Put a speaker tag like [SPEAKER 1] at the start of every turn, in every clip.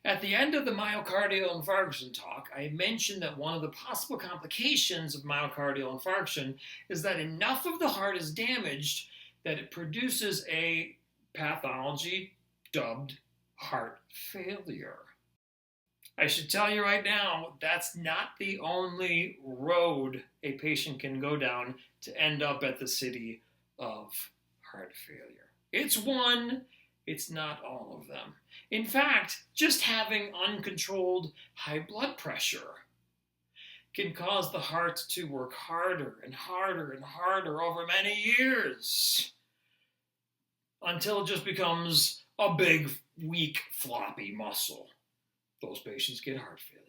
[SPEAKER 1] At the end of the myocardial infarction talk, I mentioned that one of the possible complications of myocardial infarction is that enough of the heart is damaged that it produces a pathology dubbed heart failure. I should tell you right now, that's not the only road a patient can go down to end up at the city of heart failure. It's one, it's not all of them. In fact, just having uncontrolled high blood pressure can cause the heart to work harder and harder and harder over many years until it just becomes a big, weak, floppy muscle. Those patients get heart failure.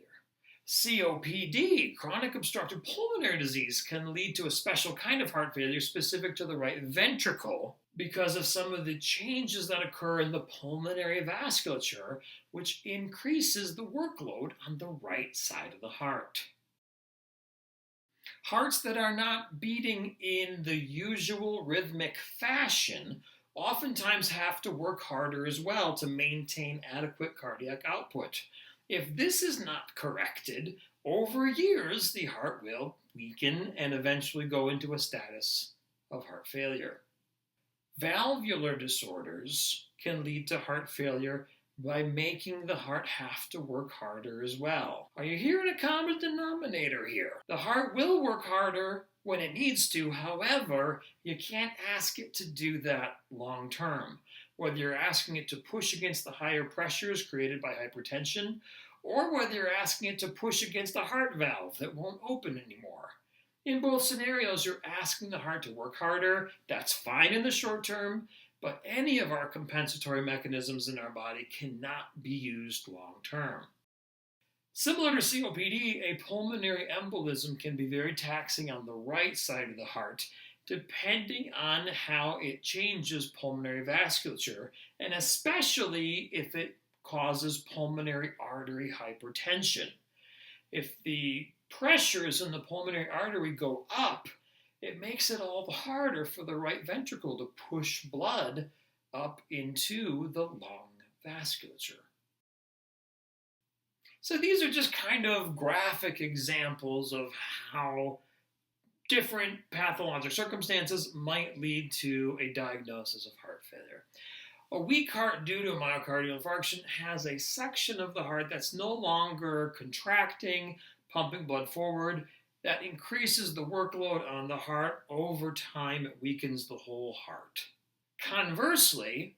[SPEAKER 1] COPD, chronic obstructive pulmonary disease, can lead to a special kind of heart failure specific to the right ventricle because of some of the changes that occur in the pulmonary vasculature, which increases the workload on the right side of the heart. Hearts that are not beating in the usual rhythmic fashion oftentimes have to work harder as well to maintain adequate cardiac output. If this is not corrected, over years the heart will weaken and eventually go into a status of heart failure. Valvular disorders can lead to heart failure by making the heart have to work harder as well. Are you hearing a common denominator here? The heart will work harder when it needs to. However, you can't ask it to do that long term. Whether you're asking it to push against the higher pressures created by hypertension, or whether you're asking it to push against a heart valve that won't open anymore. In both scenarios, you're asking the heart to work harder. That's fine in the short term, but any of our compensatory mechanisms in our body cannot be used long term. Similar to COPD, a pulmonary embolism can be very taxing on the right side of the heart, depending on how it changes pulmonary vasculature, and especially if it causes pulmonary artery hypertension. If the pressures in the pulmonary artery go up, it makes it all the harder for the right ventricle to push blood up into the lung vasculature. So these are just kind of graphic examples of how different pathologic circumstances might lead to a diagnosis of heart failure. A weak heart due to a myocardial infarction has a section of the heart that's no longer contracting, pumping blood forward. That increases the workload on the heart. Over time, it weakens the whole heart. Conversely,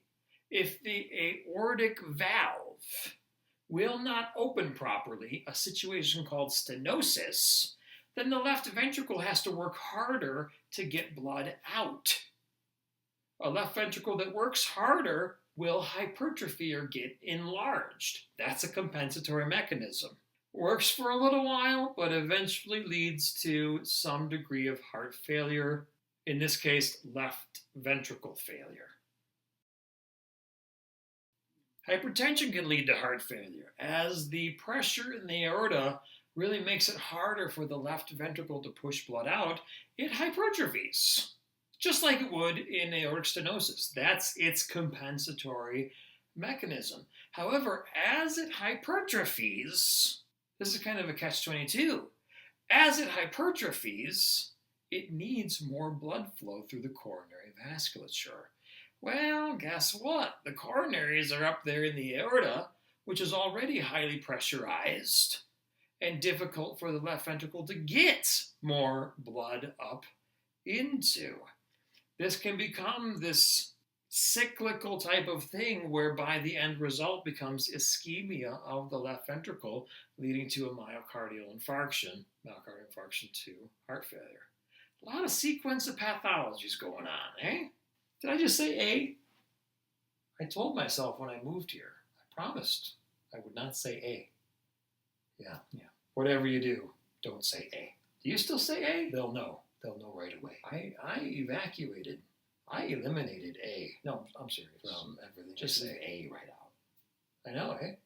[SPEAKER 1] if the aortic valve will not open properly, a situation called stenosis, then the left ventricle has to work harder to get blood out. A left ventricle that works harder will hypertrophy or get enlarged. That's a compensatory mechanism. Works for a little while, but eventually leads to some degree of heart failure, in this case, left ventricle failure. Hypertension can lead to heart failure, as the pressure in the aorta really makes it harder for the left ventricle to push blood out. It hypertrophies, just like it would in aortic stenosis. That's its compensatory mechanism. However, as it hypertrophies, this is kind of a catch-22. As it hypertrophies, it needs more blood flow through the coronary vasculature. Well, guess what? The coronaries are up there in the aorta, which is already highly pressurized and difficult for the left ventricle to get more blood up into. This can become this cyclical type of thing whereby the end result becomes ischemia of the left ventricle, leading to a myocardial infarction to heart failure. A lot of sequence of pathologies going on, eh? Did I just say A? I told myself when I moved here, I promised I would not say A. Yeah. Whatever you do, don't say A. Do you still say A? They'll know. They'll know right away. I eliminated A. No, I'm serious. From everything. Just say A right out. I know, eh?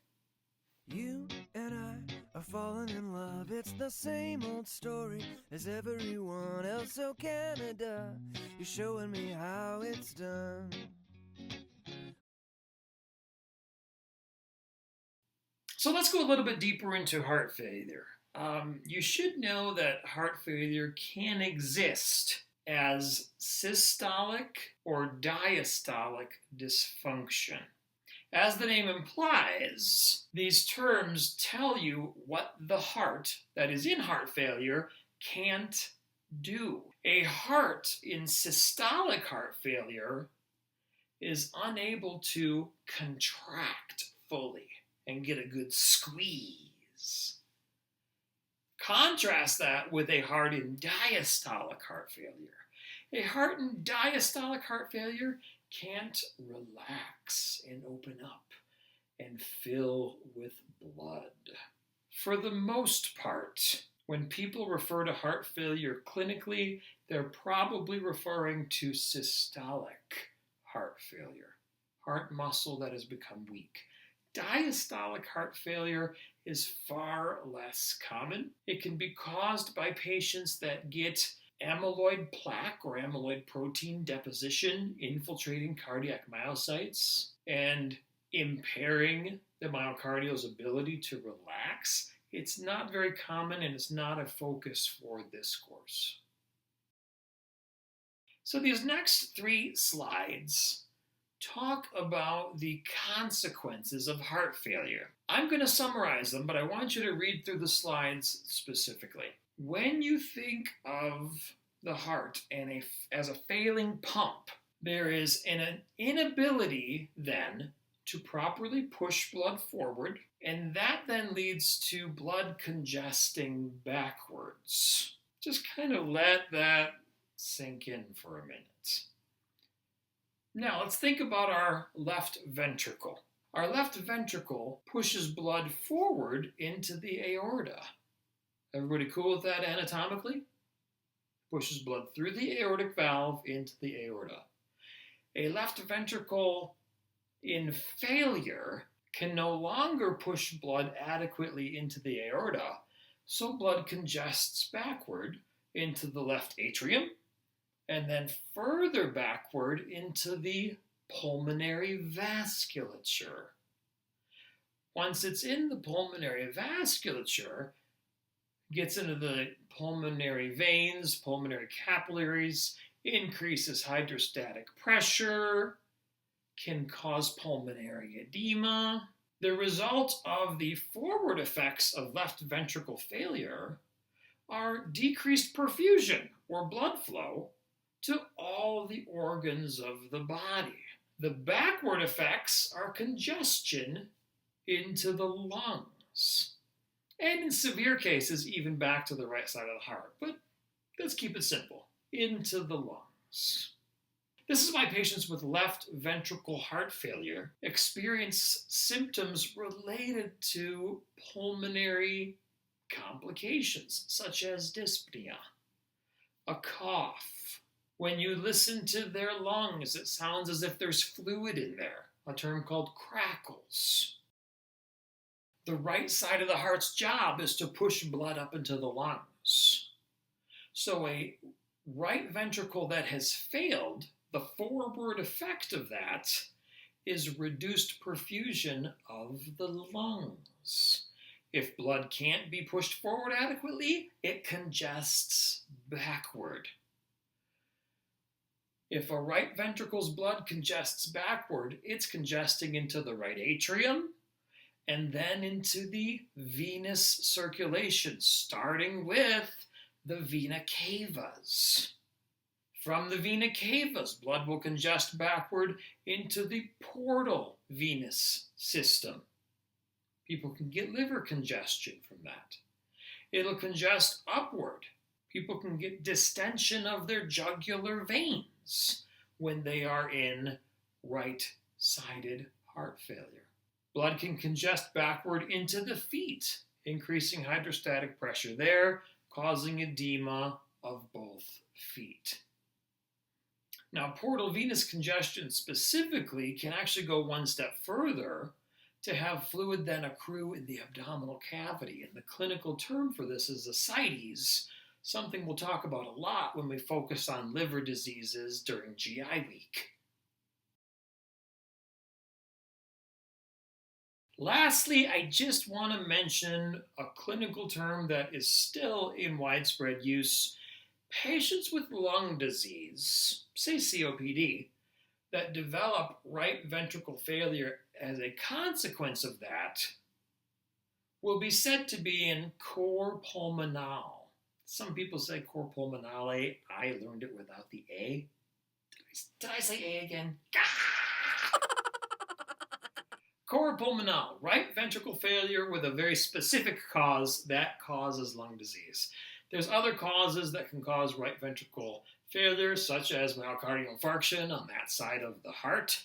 [SPEAKER 2] You and I are falling in love. It's the same old story as everyone else. So Canada, you're showing me how it's done.
[SPEAKER 1] So let's go a little bit deeper into heart failure. You should know that heart failure can exist as systolic or diastolic dysfunction. As the name implies, these terms tell you what the heart that is in heart failure can't do. A heart in systolic heart failure is unable to contract fully and get a good squeeze. Contrast that with a heart in diastolic heart failure. A heart in diastolic heart failure can't relax and open up and fill with blood. For the most part, when people refer to heart failure clinically, they're probably referring to systolic heart failure, heart muscle that has become weak. Diastolic heart failure is far less common. It can be caused by patients that get amyloid plaque or amyloid protein deposition infiltrating cardiac myocytes and impairing the myocardial's ability to relax. It's not very common and it's not a focus for this course. So these next 3 slides talk about the consequences of heart failure. I'm going to summarize them, but I want you to read through the slides specifically. When you think of the heart as a failing pump, there is an inability then to properly push blood forward, and that then leads to blood congesting backwards. Just kind of let that sink in for a minute. Now let's think about our left ventricle. Our left ventricle pushes blood forward into the aorta. Everybody cool with that anatomically? Pushes blood through the aortic valve into the aorta. A left ventricle in failure can no longer push blood adequately into the aorta, so blood congests backward into the left atrium and then further backward into the pulmonary vasculature. Once it's in the pulmonary vasculature, gets into the pulmonary veins, pulmonary capillaries, increases hydrostatic pressure, can cause pulmonary edema. The result of the forward effects of left ventricle failure are decreased perfusion or blood flow to all the organs of the body. The backward effects are congestion into the lungs. And in severe cases, even back to the right side of the heart. But let's keep it simple. Into the lungs. This is why patients with left ventricle heart failure experience symptoms related to pulmonary complications, such as dyspnea, a cough. When you listen to their lungs, it sounds as if there's fluid in there, a term called crackles. The right side of the heart's job is to push blood up into the lungs. So a right ventricle that has failed, the forward effect of that is reduced perfusion of the lungs. If blood can't be pushed forward adequately, it congests backward. If a right ventricle's blood congests backward, it's congesting into the right atrium and then into the venous circulation, starting with the vena cavas. From the vena cavas, blood will congest backward into the portal venous system. People can get liver congestion from that. It'll congest upward. People can get distension of their jugular veins when they are in right-sided heart failure. Blood can congest backward into the feet, increasing hydrostatic pressure there, causing edema of both feet. Now, portal venous congestion specifically can actually go one step further to have fluid then accrue in the abdominal cavity. And the clinical term for this is ascites, something we'll talk about a lot when we focus on liver diseases during GI week. Lastly, I just want to mention a clinical term that is still in widespread use. Patients with lung disease, say COPD, that develop right ventricle failure as a consequence of that will be said to be in cor pulmonale. Some people say cor pulmonale. I learned it without the A. Did I say A again? Cor pulmonale, right ventricle failure with a very specific cause that causes lung disease. There's other causes that can cause right ventricle failure, such as myocardial infarction on that side of the heart.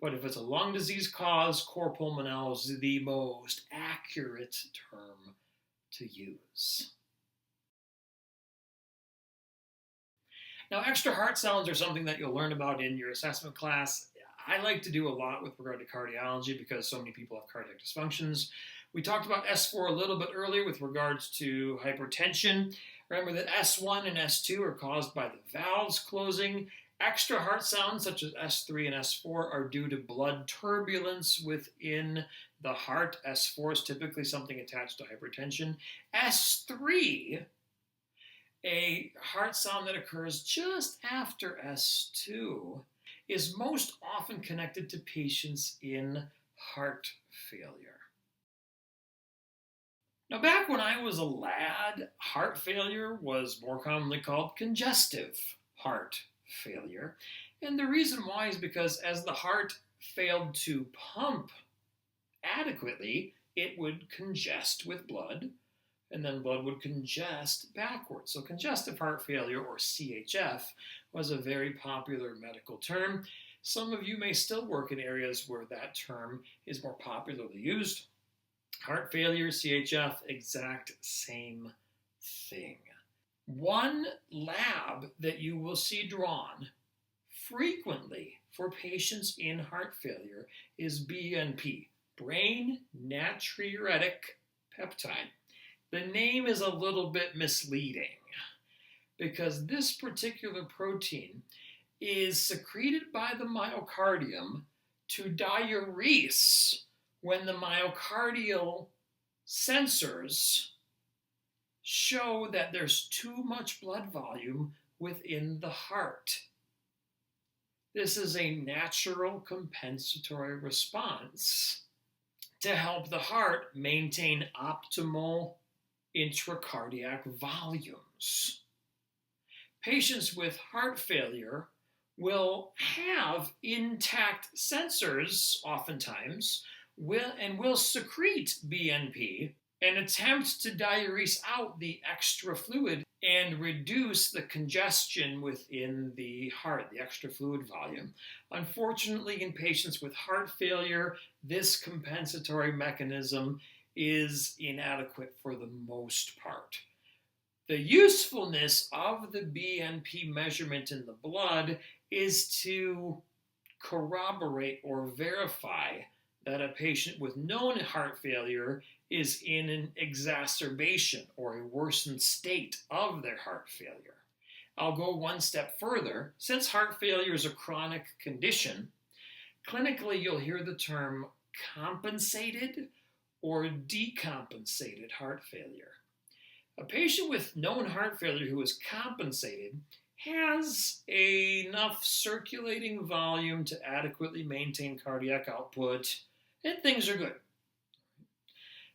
[SPEAKER 1] But if it's a lung disease cause, cor pulmonale is the most accurate term to use. Now, extra heart sounds are something that you'll learn about in your assessment class. I like to do a lot with regard to cardiology because so many people have cardiac dysfunctions. We talked about S4 a little bit earlier with regards to hypertension. Remember that S1 and S2 are caused by the valves closing. Extra heart sounds such as S3 and S4 are due to blood turbulence within the heart. S4 is typically something attached to hypertension. S3, a heart sound that occurs just after S2, is most often connected to patients in heart failure. Now, back when I was a lad, heart failure was more commonly called congestive heart failure. And the reason why is because as the heart failed to pump adequately, it would congest with blood, and then blood would congest backwards. So congestive heart failure, or CHF, was a very popular medical term. Some of you may still work in areas where that term is more popularly used. Heart failure, CHF, exact same thing. One lab that you will see drawn frequently for patients in heart failure is BNP, brain natriuretic peptide. The name is a little bit misleading because this particular protein is secreted by the myocardium to diurese when the myocardial sensors show that there's too much blood volume within the heart. This is a natural compensatory response to help the heart maintain optimal intracardiac volumes. Patients with heart failure will have intact sensors oftentimes will secrete BNP and attempt to diurese out the extra fluid and reduce the congestion within the heart, the extra fluid volume. Unfortunately, in patients with heart failure, this compensatory mechanism is inadequate for the most part. The usefulness of the BNP measurement in the blood is to corroborate or verify that a patient with known heart failure is in an exacerbation or a worsened state of their heart failure. I'll go one step further. Since heart failure is a chronic condition, clinically you'll hear the term compensated or decompensated heart failure. A patient with known heart failure who is compensated has enough circulating volume to adequately maintain cardiac output, and things are good.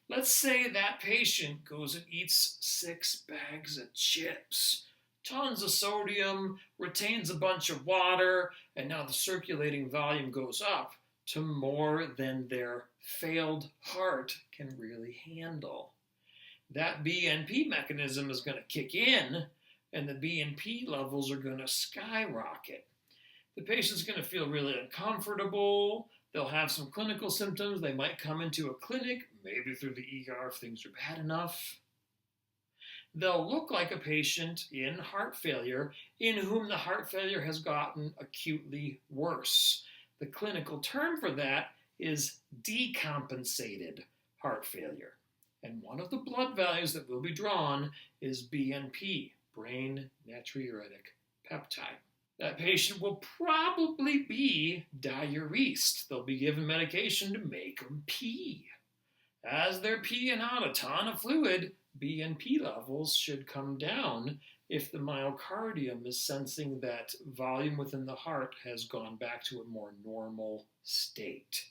[SPEAKER 1] Let's say that patient goes and eats 6 bags of chips, tons of sodium, retains a bunch of water, and now the circulating volume goes up to more than their failed heart can really handle. That BNP mechanism is going to kick in, and the BNP levels are going to skyrocket. The patient's going to feel really uncomfortable. They'll have some clinical symptoms. They might come into a clinic, maybe through the ER if things are bad enough. They'll look like a patient in heart failure in whom the heart failure has gotten acutely worse. The clinical term for that is decompensated heart failure. And one of the blood values that will be drawn is BNP, brain natriuretic peptide. That patient will probably be diuresed. They'll be given medication to make them pee. As they're peeing out a ton of fluid, BNP levels should come down if the myocardium is sensing that volume within the heart has gone back to a more normal state.